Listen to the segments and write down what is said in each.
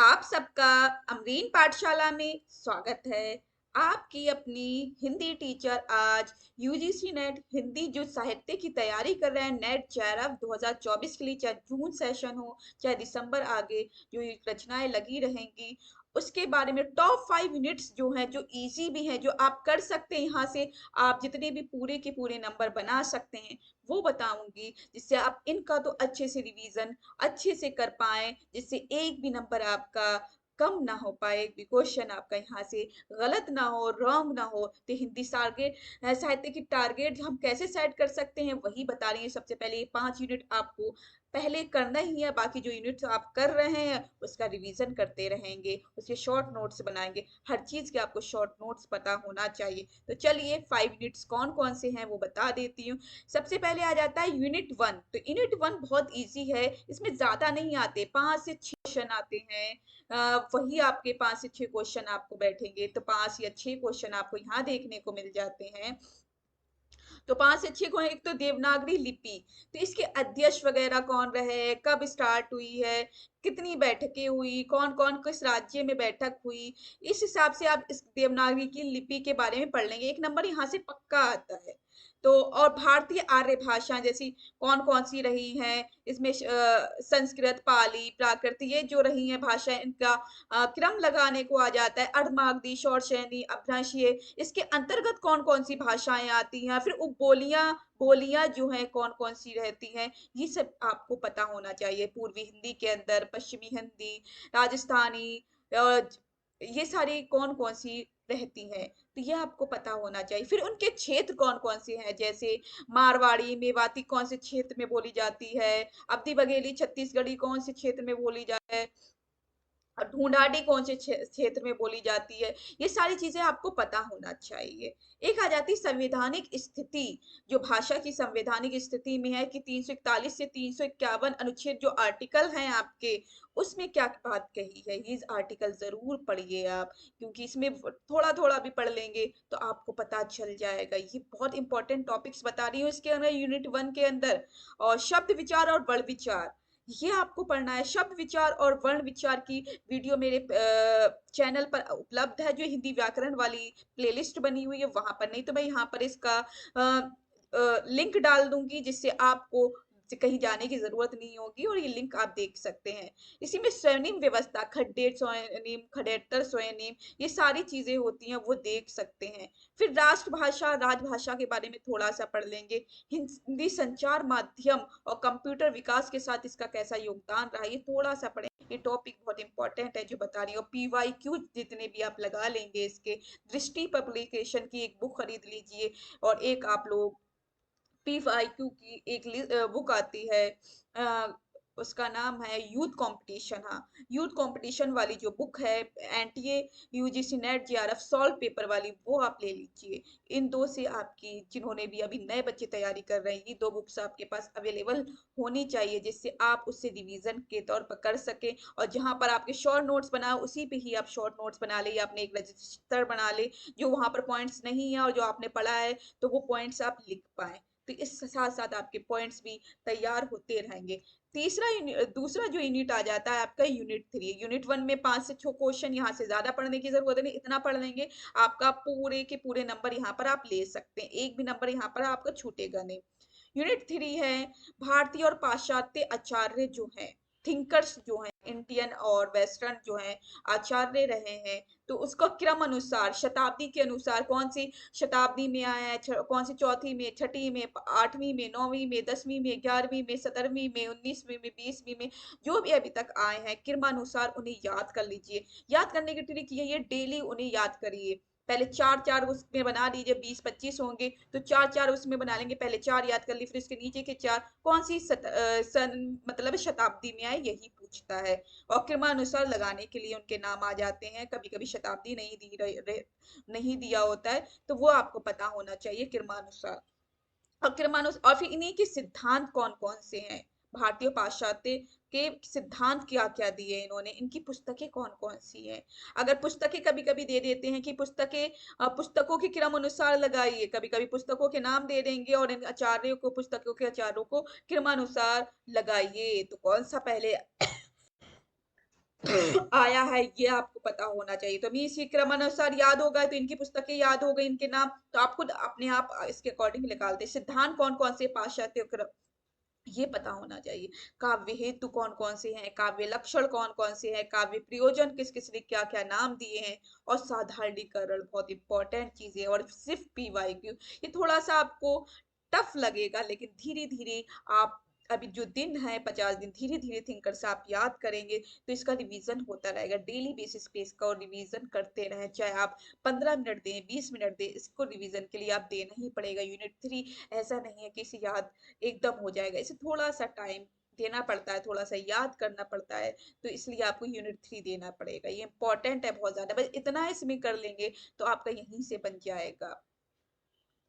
आप सबका अमरीन पाठशाला में स्वागत है। आपकी अपनी हिंदी टीचर आज यूजीसी नेट हिंदी जो साहित्य की तैयारी कर रहे हैं, नेट जेआरएफ 2024 के लिए, चाहे जून सेशन हो चाहे दिसंबर, आगे जो ये रचनाएं लगी रहेंगी उसके बारे में टॉप 5 यूनिट्स जो हैं, जो इजी भी हैं, जो आप कर सकते हैं, यहाँ से आप जितने भी पूरे के पूरे नंबर बना सकते हैं वो बताऊंगी, जिससे आप इनका तो अच्छे से रिवीजन अच्छे से कर पाए, जिससे एक भी नंबर आपका कम ना हो पाए, एक भी क्वेश्चन आपका यहाँ से गलत ना हो, रॉन्ग ना हो। तो हिंदी साहित्य की टारगेट हम कैसे सेट कर सकते हैं वही बता रही हूँ। सबसे पहले ये 5 यूनिट आपको पहले करना ही है, बाकी जो यूनिट्स आप कर रहे हैं उसका रिवीजन करते रहेंगे, उसके शॉर्ट नोट्स बनाएंगे, हर चीज के आपको शॉर्ट नोट्स पता होना चाहिए। तो चलिए 5 यूनिट्स कौन कौन से हैं वो बता देती हूँ। सबसे पहले आ जाता है यूनिट 1। तो यूनिट 1 बहुत इजी है, इसमें ज्यादा नहीं आते, 5 से 6 क्वेश्चन आते हैं। वही आपके 5 से 6 क्वेश्चन आपको बैठेंगे, तो 5 या 6 क्वेश्चन आपको यहाँ देखने को मिल जाते हैं। तो 5 से 6 को, एक तो देवनागरी लिपि, तो इसके अध्यक्ष वगैरह कौन रहे, कब स्टार्ट हुई है, कितनी बैठकें हुई, कौन कौन किस राज्य में बैठक हुई, इस हिसाब से आप इस देवनागरी की लिपि के बारे में पढ़ लेंगे। एक नंबर यहाँ से पक्का आता है। तो और भारतीय आर्य भाषा जैसी कौन कौन सी रही हैं इसमें, संस्कृत, पाली, प्राकृत, ये जो रही हैं भाषा, इनका क्रम लगाने को आ जाता है। अर्धमागधी, शौरसेनी, अपभ्रंश, ये इसके अंतर्गत कौन कौन सी भाषाएं आती हैं, फिर उपबोलियां, बोलियां जो हैं कौन कौन सी रहती हैं, ये सब आपको पता होना चाहिए। पूर्वी हिंदी के अंदर पश्चिमी हिंदी, राजस्थानी, ये सारी कौन कौन सी रहती हैं, तो ये आपको पता होना चाहिए। फिर उनके क्षेत्र कौन कौन से हैं, जैसे मारवाड़ी, मेवाती कौन से क्षेत्र में बोली जाती है, अवधी बघेली छत्तीसगढ़ी कौन से क्षेत्र में बोली जाती है, और ढूंढाड़ी कौन से क्षेत्र में बोली जाती है, ये सारी चीजें आपको पता होना चाहिए। एक आ जाती संवैधानिक स्थिति, जो भाषा की संवैधानिक स्थिति में है कि 341 से 351 अनुच्छेद जो आर्टिकल हैं आपके, उसमें क्या बात कही है, ये आर्टिकल जरूर पढ़िए आप, क्योंकि इसमें थोड़ा थोड़ा भी पढ़ लेंगे तो आपको पता चल जाएगा। ये बहुत इंपॉर्टेंट टॉपिक्स बता रही हूँ इसके अंदर, यूनिट 1 के अंदर। और शब्द विचार और वर्ण विचार, ये आपको पढ़ना है। शब्द विचार और वर्ण विचार की वीडियो मेरे चैनल पर उपलब्ध है, जो हिंदी व्याकरण वाली प्लेलिस्ट बनी हुई है वहां पर, नहीं तो मैं यहाँ पर इसका लिंक डाल दूंगी, जिससे आपको कहीं जाने की जरूरत नहीं होगी और ये लिंक आप देख सकते हैं। इसी में स्वनिम व्यवस्था, खड्डेर स्वनिम, खडेतर स्वनिम, ये सारी चीजें होती हैं वो देख सकते हैं। फिर राष्ट्रभाषा, राजभाषा के बारे में थोड़ा सा पढ़ लेंगे। हिंदी संचार माध्यम और कंप्यूटर विकास के साथ इसका कैसा योगदान रहा, ये थोड़ा सा पढ़े। ये टॉपिक बहुत इंपॉर्टेंट है जो बता रही हूँ। PYQ जितने भी आप लगा लेंगे इसके, दृष्टि पब्लिकेशन की एक बुक खरीद लीजिए, और एक आप लोग PYQ की एक बुक आती है, उसका नाम है यूथ कंपटीशन। हाँ, यूथ कंपटीशन वाली जो बुक है, NTA UGC net JRF solve paper वाली, वो आप ले लीजिए। इन दो से आपकी, जिन्होंने भी अभी नए बच्चे तैयारी कर रहे हैं, ये दो बुक्स आपके पास अवेलेबल होनी चाहिए, जिससे आप उससे रिवीजन के तौर पर कर सके। और जहां पर आपके शॉर्ट नोट्स बनाए उसी पे ही आप शॉर्ट नोट्स बना ले, या अपने एक रजिस्टर बना ले, जो वहां पर पॉइंट्स नहीं है और जो आपने पढ़ा है तो वो पॉइंट्स आप लिख पाए। तो इस साथ साथ आपके पॉइंट्स भी तैयार होते रहेंगे। दूसरा जो यूनिट आ जाता है आपका यूनिट 3। यूनिट 1 में 5 से 6 क्वेश्चन, यहाँ से ज्यादा पढ़ने की जरूरत नहीं, इतना पढ़ लेंगे आपका पूरे के पूरे नंबर यहाँ पर आप ले सकते हैं, एक भी नंबर यहाँ पर आपका छूटेगा नहीं। यूनिट 3 है भारतीय और पाश्चात्य आचार्य जो हैं, थिंकर्स जो हैं, इंडियन और वेस्टर्न जो हैं आचार्य रहे हैं, तो उसका क्रम अनुसार, शताब्दी के अनुसार, कौन सी शताब्दी में आया है, कौन सी चौथी में, छठी में, आठवीं में, नौवीं में, 10वीं में, 11वीं में, 17वीं में, 19वीं में, 20वीं में, जो भी अभी तक आए हैं क्रमानुसार उन्हें याद कर लीजिए। याद करने की ट्रिक ये डेली उन्हें याद करिए। पहले चार चार उसमें बना लीजिए, 20-25 होंगे तो चार चार उसमें बना लेंगे, पहले चार याद कर ली, फिर उसके नीचे के चार कौन सी सन मतलब शताब्दी में आए, यही पूछता है। और क्रमानुसार लगाने के लिए उनके नाम आ जाते हैं, कभी कभी शताब्दी नहीं दिया होता है, तो वो आपको पता होना चाहिए क्रमानुसार। और फिर इन्हीं के सिद्धांत कौन कौन से हैं, भारतीय पाश्चात्य के सिद्धांत क्या क्या दिए इन्होंने, इनकी पुस्तकें कौन कौन सी हैं। अगर पुस्तकें कभी कभी दे देते हैं कि पुस्तकों के क्रम अनुसार लगाइए, कभी कभी पुस्तकों के नाम दे देंगे और इन आचार्यों को, पुस्तकों के आचार्यों को क्रमानुसार लगाइए, तो कौन सा पहले आया है, ये आपको पता होना चाहिए। तो अभी इसी क्रमानुसार याद होगा, तो इनकी पुस्तकें याद हो गई, इनके नाम, तो आप खुद अपने आप इसके अकॉर्डिंग निकाल दे। सिद्धांत कौन कौन से पाश्चात्य ये पता होना चाहिए। काव्य हेतु कौन कौन से हैं, काव्य लक्षण कौन कौन से हैं, काव्य प्रयोजन किस किस ने क्या क्या नाम दिए हैं, और साधारणीकरण बहुत इंपॉर्टेंट चीज है। और सिर्फ पीवाईक्यू, ये थोड़ा सा आपको टफ लगेगा, लेकिन धीरे धीरे आप, अभी जो दिन है 50 दिन, धीरे धीरे थिंकर से आप याद करेंगे तो इसका रिवीजन होता रहेगा। डेली बेसिस पे इसका और रिवीजन करते रहें, चाहे आप 15 मिनट दें, 20 मिनट दें, इसको रिवीजन के लिए आप देना ही पड़ेगा। यूनिट 3 ऐसा नहीं है कि इसे याद एकदम हो जाएगा, इसे थोड़ा सा टाइम देना पड़ता है, थोड़ा सा याद करना पड़ता है। तो इसलिए आपको यूनिट 3 देना पड़ेगा, ये इंपॉर्टेंट है बहुत ज्यादा। बस इतना इसमें कर लेंगे तो आपका यहीं से बन जाएगा।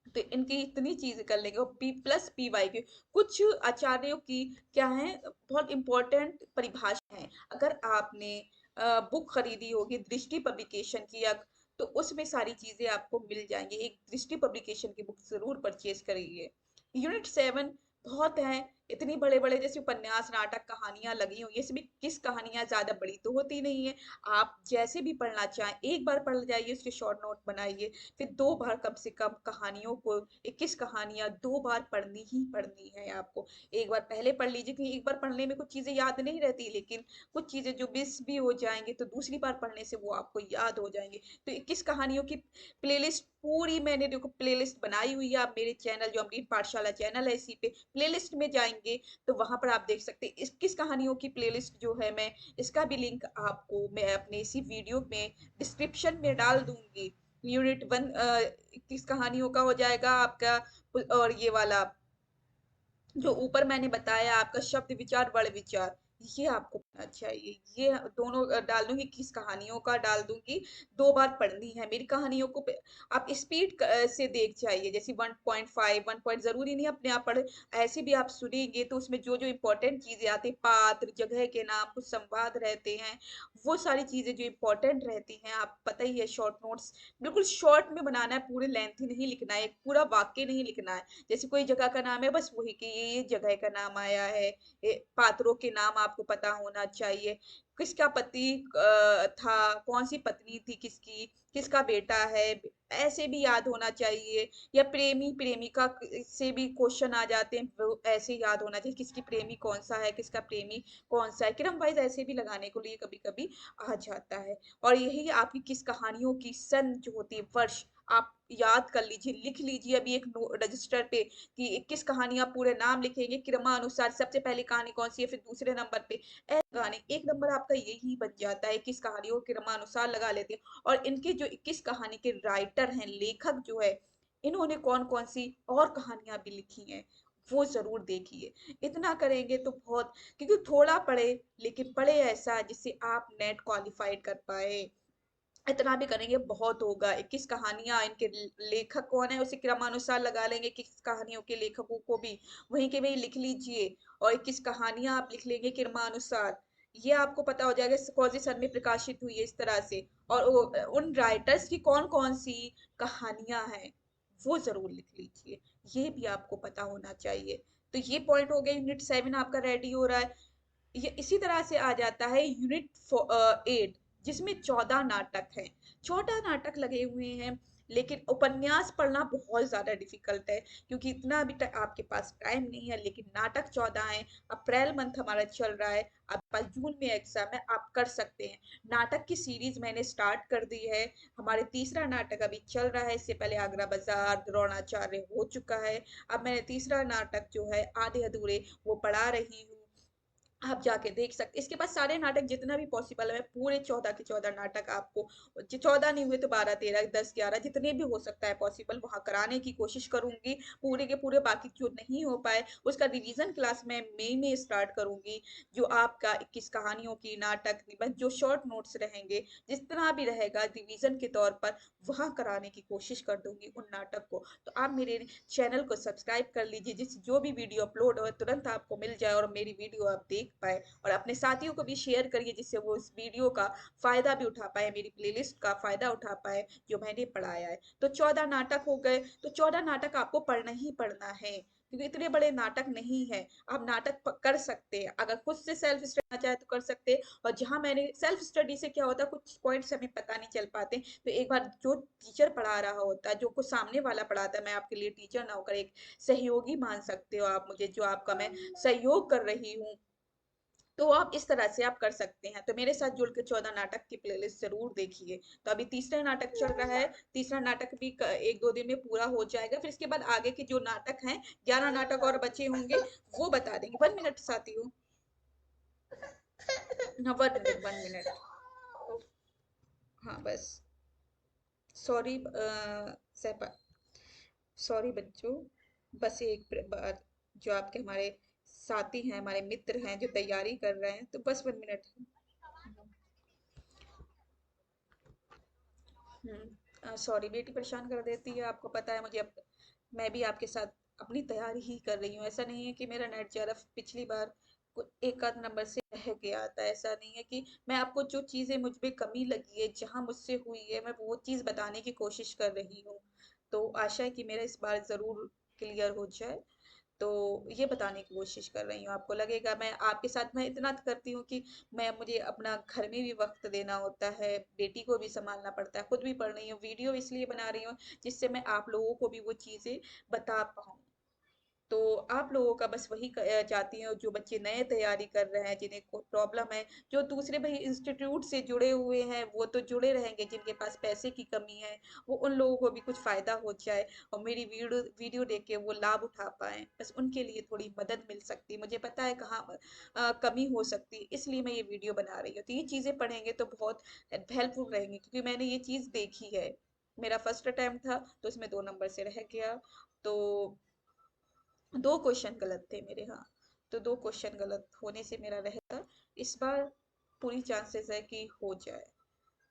तो इनकी इतनी चीजें कर लेंगे। और P+PY कुछ आचार्यों की क्या है, बहुत इंपॉर्टेंट परिभाषा है। अगर आपने बुक खरीदी होगी दृष्टि पब्लिकेशन की, या तो उसमें सारी चीजें आपको मिल जाएंगी। एक दृष्टि पब्लिकेशन की बुक जरूर परचेज करिए। यूनिट 7 बहुत है, इतनी बड़े बड़े जैसे उपन्यास नाटक कहानियां लगी हुई है, इसमें किस कहानियां ज्यादा बड़ी तो होती नहीं है। आप जैसे भी पढ़ना चाहें एक बार पढ़ जाइए, उसके शॉर्ट नोट बनाइए, फिर 2 बार कम से कम कहानियों को, 21 कहानियां 2 बार पढ़नी ही पढ़नी है आपको। एक बार पहले पढ़ लीजिए, क्योंकि एक बार पढ़ने में कुछ चीजें याद नहीं रहती, लेकिन कुछ चीजें जो मिस भी हो जाएंगी तो दूसरी बार पढ़ने से वो आपको याद हो जाएंगे। तो 21 कहानियों की प्लेलिस्ट पूरी मैंने देखो प्लेलिस्ट बनाई हुई है। आप मेरे चैनल, जो अमरीन पाठशाला चैनल है, इसी पे प्लेलिस्ट में जाएंगे तो वहां पर आप देख सकते हैं 21 कहानियों की प्लेलिस्ट जो है, मैं इसका भी लिंक आपको मैं अपने इसी वीडियो में डिस्क्रिप्शन में डाल दूंगी। यूनिट 1 21 कहानियों का हो जाएगा आपका। और ये वाला जो ऊपर मैंने बताया आपका शब्द विचार वर्ण विचार, ये आपको पढ़ना चाहिए। ये दोनों डाल दूंगी, किस कहानियों का डाल दूंगी। 2 बार पढ़नी है मेरी कहानियों को। आप स्पीड से देख जाइए, जैसे 1.5 1 जरूरी नहीं अपने आप पढ़े, ऐसे भी आप सुनेंगे तो उसमें जो जो इंपॉर्टेंट चीजें आती हैं, पात्र, जगह के नाम, कुछ संवाद रहते हैं, वो सारी चीजें जो इंपॉर्टेंट रहती हैं, आप पता ही है। शॉर्ट नोट्स बिल्कुल शॉर्ट में बनाना है, पूरे लेंथ नहीं लिखना है, एक पूरा वाक्य नहीं लिखना है। जैसे कोई जगह का नाम है, बस वही कि ये जगह का नाम आया है। पात्रों के नाम आपको पता होना चाहिए, किसका पति था, कौन सी पत्नी थी किसकी, किसका बेटा है, ऐसे भी याद होना चाहिए। या प्रेमी प्रेमिका से भी क्वेश्चन आ जाते हैं, वो ऐसे याद होना चाहिए, किसकी प्रेमी कौन सा है, किसका प्रेमी कौन सा है। क्रम वाइज ऐसे भी लगाने के लिए कभी कभी आ जाता है। और यही आपकी किस कहानियों की सन जो होती है, वर्ष, आप याद कर लीजिए, लिख लीजिए अभी एक रजिस्टर पे कि 21 कहानियां, पूरे नाम लिखेंगे क्रमानुसार, सबसे पहली कहानी कौन सी है, फिर दूसरे नंबर पे ऐसे कहानी। एक नंबर आपका यही बन जाता है, 21 कहानियों को क्रमानुसार लगा लेते हैं। और इनके जो 21 कहानी के राइटर हैं, लेखक जो है, इन्होंने कौन कौन सी और कहानियां भी लिखी हैं, वो जरूर देखिए। इतना करेंगे तो बहुत, क्योंकि थोड़ा पढ़े लेकिन पढ़े ऐसा जिससे आप नेट क्वालिफाइड कर पाए। इतना भी करेंगे बहुत होगा। 21 कहानियां, इनके लेखक कौन है उसे क्रमानुसार लगा लेंगे, 21 कहानियों के लेखकों को भी वहीं के वहीं लिख लीजिए। और 21 कहानियां आप लिख लेंगे क्रमानुसार, ये आपको पता हो जाएगा कौन से सन में प्रकाशित हुई है, इस तरह से। और उन राइटर्स की कौन कौन सी कहानियां हैं, वो जरूर लिख लीजिए, ये भी आपको पता होना चाहिए। तो ये पॉइंट हो गया, यूनिट 7 आपका रेडी हो रहा है। ये इसी तरह से आ जाता है यूनिट 8, जिसमें 14 नाटक हैं। 14 नाटक लगे हुए हैं, लेकिन उपन्यास पढ़ना बहुत ज्यादा डिफिकल्ट है, क्योंकि इतना अभी तक आपके पास टाइम नहीं है। लेकिन नाटक 14 हैं। अप्रैल मंथ हमारा चल रहा है, आपके पास जून में एग्जाम है, आप कर सकते हैं। नाटक की सीरीज मैंने स्टार्ट कर दी है, हमारे तीसरा नाटक अभी चल रहा है। इससे पहले आगरा बाजार, द्रोणाचार्य हो चुका है। अब मैंने तीसरा नाटक जो है आधे अधूरे वो पढ़ा रही हूँ, आप जाके देख सकते। इसके बाद सारे नाटक जितना भी पॉसिबल है, मैं पूरे 14 के 14 नाटक आपको, 14 नहीं हुए तो 12 13 10 11 जितने भी हो सकता है पॉसिबल वहां कराने की कोशिश करूंगी। पूरे के पूरे बाकी जो नहीं हो पाए उसका रिवीजन क्लास मैं मई में स्टार्ट करूंगी। जो आपका 21 कहानियों की नाटक निबंध जो शॉर्ट नोट्स रहेंगे, जितना भी रहेगा रिवीजन के तौर पर, वहां कराने की कोशिश कर दूंगी उन नाटक को। तो आप मेरे चैनल को सब्सक्राइब कर लीजिए, जिससे जो भी वीडियो अपलोड हो तुरंत आपको मिल जाए और मेरी वीडियो आप देख पाए। और अपने साथियों को भी शेयर करिए, जिससे वो इस वीडियो का फायदा भी उठा पाए, मेरी प्लेलिस्ट का फायदा उठा पाए जो मैंने पढ़ाया है। तो 14 नाटक हो गए, तो 14 नाटक आपको पढ़ना ही पढ़ना है। क्योंकि इतने बड़े नाटक नहीं है। आप नाटक कर सकते हैं, अगर खुद से सेल्फ स्टडी चाहे तो कर सकते हैं। और जहां मैंने सेल्फ स्टडी से क्या होता है, कुछ पॉइंट्स हमें पता नहीं चल पाते, तो एक बार जो टीचर पढ़ा रहा होता है, जो कुछ सामने वाला पढ़ाता है, मैं आपके लिए टीचर ना होकर एक सहयोगी मान सकते हो आप मुझे, जो आपका मैं सहयोग कर रही हूँ, तो आप इस तरह से आप कर सकते हैं। तो मेरे साथ जुड़ के 14 नाटक की प्लेलिस्ट जरूर देखिए। तो अभी तीसरा नाटक चल रहा है, तीसरा नाटक भी एक दो दिन में पूरा हो जाएगा, फिर इसके बाद आगे के जो नाटक हैं, 11 नाटक और बचे होंगे, वो बता देंगे। 1 मिनट साथी हूँ। हाँ, 1 मिनट 1 मिनट। हाँ बस। सॉरी सहपा, सॉरी बच्चों, बस एक बात, जो आपके हमारे साथी हैं, हमारे मित्र हैं, जो तैयारी कर रहे हैं, तो बस 1 मिनट। सॉरी, बेटी परेशान कर देती है, आपको पता है मुझे अब, मैं भी आपके साथ अपनी तैयारी ही कर रही हूँ। ऐसा नहीं है कि मेरा नेट जेआरएफ पिछली बार एक आध नंबर से रह गया था, ऐसा नहीं है। कि मैं आपको जो चीज़ें मुझ में कमी लगी है, जहाँ मुझसे हुई है, मैं वो चीज़ बताने की कोशिश कर रही हूँ। तो आशा है कि मेरा इस बार ज़रूर क्लियर हो जाए। तो ये बताने की कोशिश कर रही हूँ, आपको लगेगा मैं आपके साथ मैं इतना करती हूँ कि मैं मुझे अपना घर में भी वक्त देना होता है, बेटी को भी संभालना पड़ता है, खुद भी पढ़ रही हूँ, वीडियो इसलिए बना रही हूँ जिससे मैं आप लोगों को भी वो चीज़ें बता पाऊँ। तो आप लोगों का बस वही चाहती हूँ, जो बच्चे नए तैयारी कर रहे हैं, जिन्हें कोई प्रॉब्लम है, जो दूसरे भाई इंस्टीट्यूट से जुड़े हुए हैं, वो तो जुड़े रहेंगे, जिनके पास पैसे की कमी है, वो उन लोगों को भी कुछ फायदा हो जाए और मेरी वीडियो वीडियो देख के वो लाभ उठा पाए, बस उनके लिए थोड़ी मदद मिल सकती है। मुझे पता है कहाँ कमी हो सकती है, इसलिए मैं ये वीडियो बना रही हूँ। तो ये चीज़ें पढ़ेंगे तो बहुत हेल्पफुल रहेंगी, क्योंकि मैंने ये चीज़ देखी है। मेरा फर्स्ट अटेम्प्ट था तो उसमें 2 नंबर से रह गया। तो 2 क्वेश्चन गलत थे मेरे, हाँ। तो 2 क्वेश्चन गलत होने से मेरा रहता। इस बार पूरी चांसेस है कि हो जाए,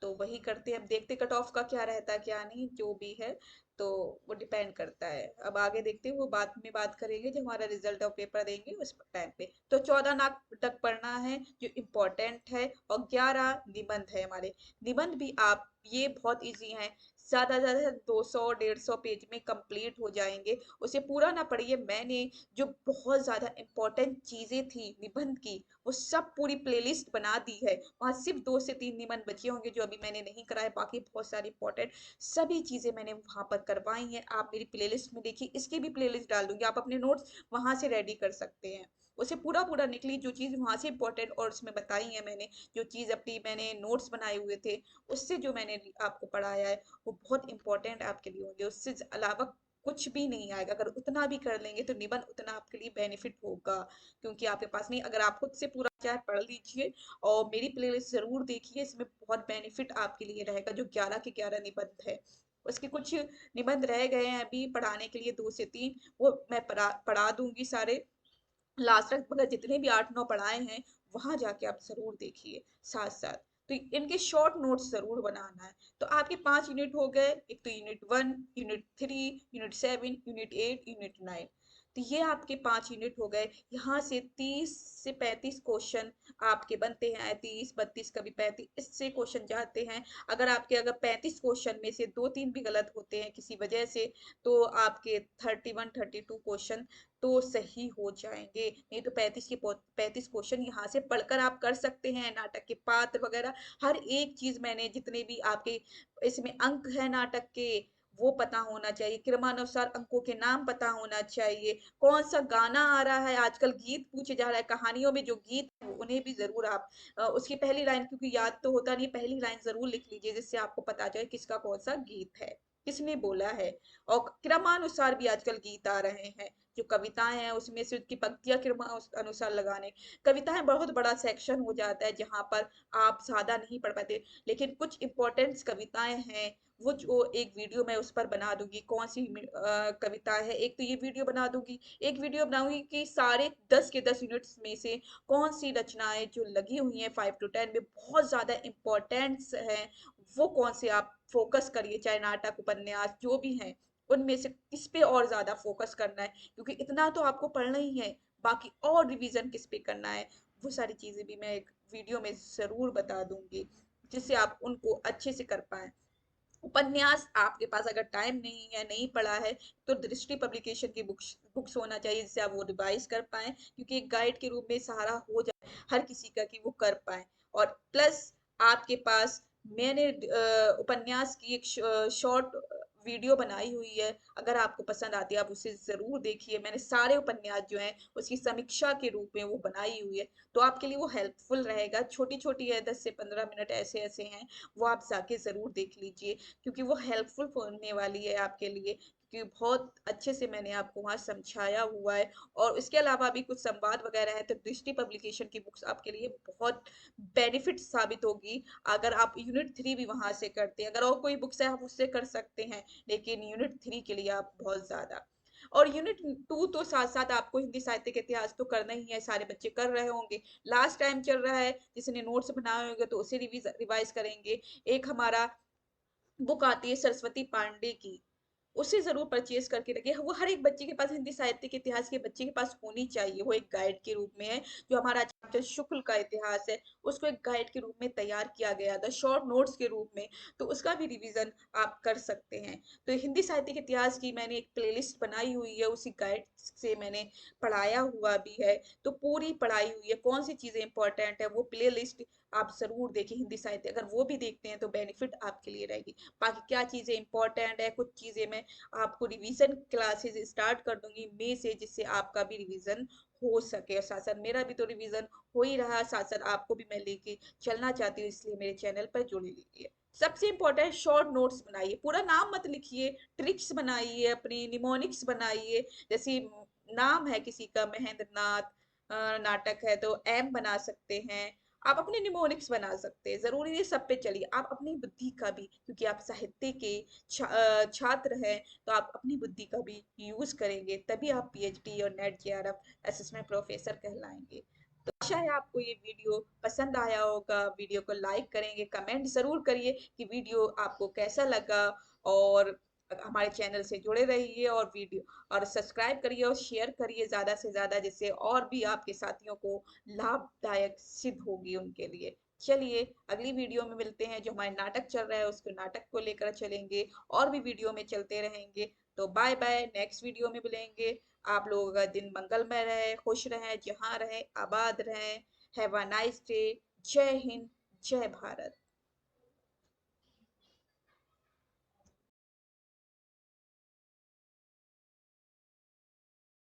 तो वही करते हैं। अब देखते कट ऑफ का क्या रहता है क्या नहीं, जो भी है तो वो डिपेंड करता है। अब आगे देखते हैं, वो बाद में बात करेंगे जब हमारा रिजल्ट और पेपर देंगे उस टाइम पे। तो 14 नाटक पढ़ना है जो इम्पोर्टेंट है, और 11 निबंध है हमारे। निबंध भी आप, ये बहुत इजी है, ज्यादा ज्यादा 200 150 पेज में कंप्लीट हो जाएंगे। उसे पूरा ना पढ़िए, मैंने जो बहुत ज्यादा इम्पोर्टेंट चीजें थी निबंध की, वो सब पूरी प्लेलिस्ट बना दी है। वहाँ सिर्फ 2 से 3 निबंध बचे होंगे जो अभी मैंने नहीं कराए, बाकी बहुत सारी इंपॉर्टेंट सभी चीजें मैंने वहां पर करवाई हैं। आप मेरी प्लेलिस्ट में देखिए, इसकी भी प्लेलिस्ट डाल दूंगी, आप अपने नोट्स वहां से रेडी कर सकते हैं। उसे पूरा पूरा निकली जो चीज वहां से इंपॉर्टेंट और उसमें बताई है मैंने, जो चीज अपनी मैंने नोट्स बनाए हुए थे, उससे जो मैंने आपको पढ़ाया है, वो बहुत इंपॉर्टेंट आपके लिए होंगे। उससे अलावा कुछ भी नहीं आएगा। अगर उतना भी कर लेंगे तो निबंध उतना आपके लिए बेनिफिट होगा, क्योंकि आपके पास नहीं। अगर आप खुद से पूरा चाहे पढ़ लीजिए और मेरी प्लेलिस्ट जरूर देखिए, इसमें बहुत बेनिफिट आपके लिए रहेगा। जो 11 के 11 निबंध है, उसके कुछ निबंध रह गए हैं अभी पढ़ाने के लिए, 2 से 3, वो मैं पढ़ा दूंगी सारे लास्ट तक। मगर जितने भी 8 9 पढ़ाए हैं, वहां जाके आप जरूर देखिए साथ साथ। तो इनके शॉर्ट नोट्स जरूर बनाना है। तो आपके 5 यूनिट हो गए, एक तो unit 1, unit 3, unit 7, unit 8, unit 9। तो ये आपके 5 यूनिट हो गए। यहाँ से 30 से 35 क्वेश्चन आपके बनते हैं, 30 32 कभी 35, इससे क्वेश्चन जाते हैं। अगर आपके अगर 35 क्वेश्चन में से 2 3 भी गलत होते हैं किसी वजह से, तो आपके 31 32 क्वेश्चन तो सही हो जाएंगे। नहीं तो 35 क्वेश्चन यहाँ से पढ़कर आप कर सकते हैं। नाटक के पात्र वगैरह हर एक चीज, मैंने जितने भी आपके इसमें अंक है नाटक के, वो पता होना चाहिए। क्रमानुसार अंकों के नाम पता होना चाहिए। कौन सा गाना आ रहा है, आजकल गीत पूछे जा रहा है, कहानियों में जो गीत है उन्हें भी जरूर आप उसकी पहली लाइन, क्योंकि याद तो होता नहीं, पहली लाइन जरूर लिख लीजिए, जिससे आपको पता जाए किसका कौन सा गीत है, किसने बोला है। और क्रमानुसार भी आजकल गीत आ रहे हैं। जो कविताएं हैं उसमें से उसकी पंक्तियां अनुसार लगाने। कविताएं बहुत बड़ा सेक्शन हो जाता है जहां पर आप ज्यादा नहीं पढ़ पाते, लेकिन कुछ इंपॉर्टेंट कविताएं हैं, वो जो एक वीडियो मैं उस पर बना दूंगी, कौन सी कविता है। एक तो ये वीडियो बना दूंगी, एक वीडियो बनाऊंगी कि सारे 10 के 10 यूनिट्स में से कौन सी रचनाएं जो लगी हुई हैं 5 to 10 में बहुत ज्यादा इंपॉर्टेंट्स हैं, वो कौन से आप फोकस करिए, चाहे नाटक उपन्यास जो भी हैं, उनमें से किस पे और ज्यादा फोकस करना है, क्योंकि इतना तो आपको पढ़ना ही है। बाकी और रिवीजन किस पे करना है, वो सारी चीजें भी मैं एक वीडियो में जरूर बता दूंगी, जिससे आप उनको अच्छे से कर पाए। उपन्यास आपके पास अगर टाइम नहीं है, नहीं पढ़ा है, तो दृष्टि पब्लिकेशन की बुक्स बुक्स होना चाहिए, जिससे आप वो रिवाइज कर पाए, क्योंकि एक गाइड के रूप में सहारा हो जाए हर किसी का कि वो कर पाए। और प्लस आपके पास मैंने उपन्यास की एक शॉर्ट वीडियो बनाई हुई है, अगर आपको पसंद आती है आप उसे जरूर देखिए। मैंने सारे उपन्यास जो हैं उसकी समीक्षा के रूप में वो बनाई हुई है, तो आपके लिए वो हेल्पफुल रहेगा। छोटी छोटी है, 10 से 15 मिनट ऐसे ऐसे हैं, वो आप जाके जरूर देख लीजिए, क्योंकि वो हेल्पफुल होने वाली है आपके लिए, क्योंकि बहुत अच्छे से मैंने आपको वहाँ समझाया हुआ है। और इसके अलावा भी कुछ संवाद वगैरह है, तो दृष्टि पब्लिकेशन की बुक्स आपके लिए बहुत बेनिफिट साबित होगी। अगर आप यूनिट 3 भी वहां से करते हैं, अगर और कोई बुक्स है आप उससे कर सकते हैं, लेकिन यूनिट 3 के लिए आप बहुत ज्यादा। और यूनिट 2 तो साथ साथ आपको हिंदी साहित्य के इतिहास तो करना ही है, सारे बच्चे कर रहे होंगे। लास्ट टाइम चल रहा है, जिसने नोट्स बनाए होंगे तो उसे रिवाइज करेंगे। एक हमारा बुक आती है सरस्वती पांडे की, उसे जरूर परचेज करके रखिए। वो हर एक बच्चे के पास, हिंदी साहित्य के इतिहास के बच्चे के पास होनी चाहिए। वो एक गाइड के रूप में है। जो हमारा चैप्टर शुक्ल का इतिहास है, उसको एक गाइड के रूप में तैयार किया गया था, शॉर्ट नोट्स के रूप में, तो उसका भी रिवीजन आप कर सकते हैं। तो हिंदी साहित्य के इतिहास की मैंने एक प्लेलिस्ट बनाई हुई है, उसी गाइड से मैंने पढ़ाया हुआ भी है। तो पूरी पढ़ाई हुई है, कौन सी चीजें इंपॉर्टेंट है, वो प्ले लिस्ट आप जरूर देखिए। हिंदी साहित्य अगर वो भी देखते हैं तो बेनिफिट आपके लिए रहेगी। बाकी क्या चीजें इंपॉर्टेंट है, कुछ चीजें मैं आपको रिवीजन क्लासेस स्टार्ट कर दूंगी मई से, जिससे आपका भी रिवीजन हो सके। और साथ साथ मेरा भी तो रिवीजन हो ही रहा, साथ साथ आपको भी मैं लेके चलना चाहती हूँ, इसलिए मेरे चैनल पर जुड़ लीजिए। सबसे इंपॉर्टेंट, शॉर्ट नोट्स बनाइए, पूरा नाम मत लिखिए, ट्रिक्स बनाइए, अपनी निमोनिक्स बनाइए। जैसे नाम है किसी का महेंद्र नाथ, नाटक है तो एम बना सकते हैं। आप अपने निमोनिक्स बना सकते हैं, जरूरी नहीं सब पे चलिए, आप अपनी बुद्धि का भी, क्योंकि आप साहित्य के छात्र हैं, तो आप अपनी बुद्धि का भी यूज करेंगे, तभी आप पीएचडी और नेट जेआरएफ असिस्टेंट प्रोफेसर कहलाएंगे। तो आशा है आपको ये वीडियो पसंद आया होगा। वीडियो को लाइक करेंगे, कमेंट जरूर करिए कि वीडियो आपको कैसा लगा। और हमारे चैनल से जुड़े रहिए, और वीडियो और सब्सक्राइब करिए और शेयर करिए ज़्यादा से ज़्यादा, जिससे और भी आपके साथियों को लाभदायक सिद्ध होगी उनके लिए। चलिए अगली वीडियो में मिलते हैं। जो हमारे नाटक चल रहा है उसको नाटक को लेकर चलेंगे, और भी वीडियो में चलते रहेंगे। तो बाय बाय, नेक्स्ट वीडियो में मिलेंगे। आप लोगों का दिन मंगलमय रहे, खुश रहें, जहाँ रहें आबाद रहें। Have a nice day. जय हिंद, जय भारत।